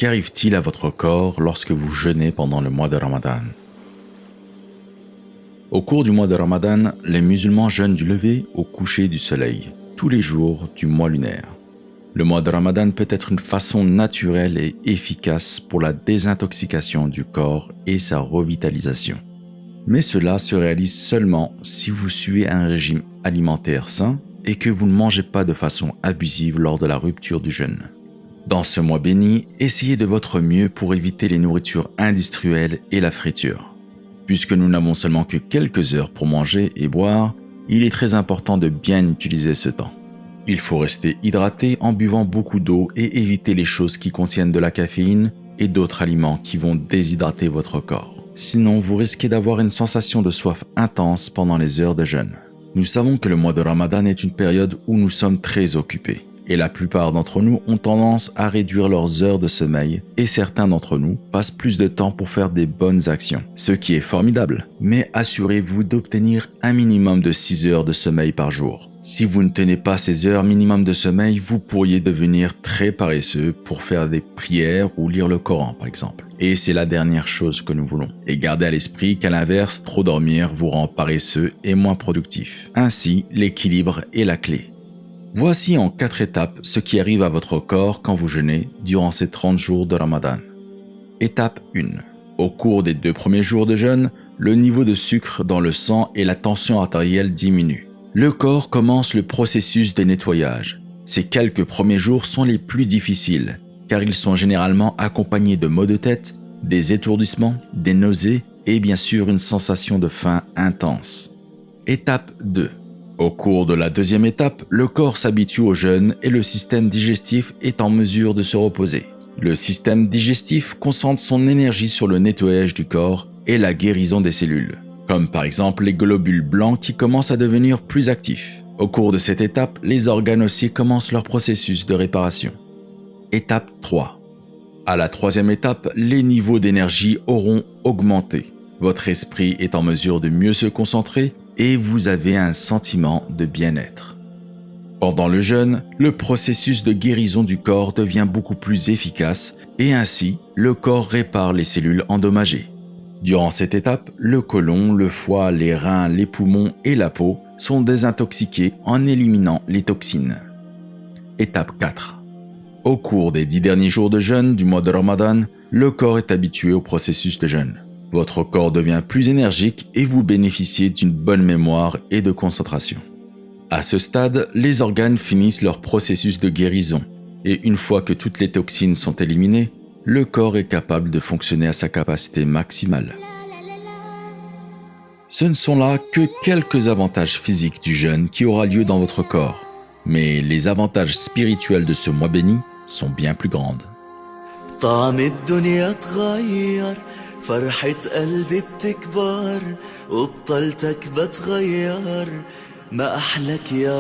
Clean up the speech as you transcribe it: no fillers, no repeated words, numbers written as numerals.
Qu'arrive-t-il à votre corps lorsque vous jeûnez pendant le mois de Ramadan? Au cours du mois de Ramadan, les musulmans jeûnent du lever au coucher du soleil, tous les jours du mois lunaire. Le mois de Ramadan peut être une façon naturelle et efficace pour la désintoxication du corps et sa revitalisation. Mais cela se réalise seulement si vous suivez un régime alimentaire sain et que vous ne mangez pas de façon abusive lors de la rupture du jeûne. Dans ce mois béni, essayez de votre mieux pour éviter les nourritures industrielles et la friture. Puisque nous n'avons seulement que quelques heures pour manger et boire, il est très important de bien utiliser ce temps. Il faut rester hydraté en buvant beaucoup d'eau et éviter les choses qui contiennent de la caféine et d'autres aliments qui vont déshydrater votre corps. Sinon, vous risquez d'avoir une sensation de soif intense pendant les heures de jeûne. Nous savons que le mois de Ramadan est une période où nous sommes très occupés. Et la plupart d'entre nous ont tendance à réduire leurs heures de sommeil et certains d'entre nous passent plus de temps pour faire des bonnes actions, ce qui est formidable. Mais assurez-vous d'obtenir un minimum de 6 heures de sommeil par jour. Si vous ne tenez pas ces heures minimum de sommeil, vous pourriez devenir très paresseux pour faire des prières ou lire le Coran par exemple. Et c'est la dernière chose que nous voulons. Et gardez à l'esprit qu'à l'inverse, trop dormir vous rend paresseux et moins productif. Ainsi, l'équilibre est la clé. Voici en 4 étapes ce qui arrive à votre corps quand vous jeûnez durant ces 30 jours de Ramadan. Étape 1. Au cours des 2 premiers jours de jeûne, le niveau de sucre dans le sang et la tension artérielle diminuent. Le corps commence le processus de nettoyage. Ces quelques premiers jours sont les plus difficiles, car ils sont généralement accompagnés de maux de tête, des étourdissements, des nausées et bien sûr une sensation de faim intense. Étape 2. Au cours de la 2e étape, le corps s'habitue au jeûne et le système digestif est en mesure de se reposer. Le système digestif concentre son énergie sur le nettoyage du corps et la guérison des cellules, comme par exemple les globules blancs qui commencent à devenir plus actifs. Au cours de cette étape, les organes aussi commencent leur processus de réparation. Étape 3. À la 3e étape, les niveaux d'énergie auront augmenté. Votre esprit est en mesure de mieux se concentrer et vous avez un sentiment de bien-être. Pendant le jeûne, le processus de guérison du corps devient beaucoup plus efficace et ainsi, le corps répare les cellules endommagées. Durant cette étape, le côlon, le foie, les reins, les poumons et la peau sont désintoxiqués en éliminant les toxines. Étape 4. Au cours des 10 derniers jours de jeûne du mois de Ramadan, le corps est habitué au processus de jeûne. Votre corps devient plus énergique et vous bénéficiez d'une bonne mémoire et de concentration. À ce stade, les organes finissent leur processus de guérison et une fois que toutes les toxines sont éliminées, le corps est capable de fonctionner à sa capacité maximale. Ce ne sont là que quelques avantages physiques du jeûne qui aura lieu dans votre corps, mais les avantages spirituels de ce mois béni sont bien plus grands. فرحة قلبي بتكبر وبطلتك بتغير ما أحلك يا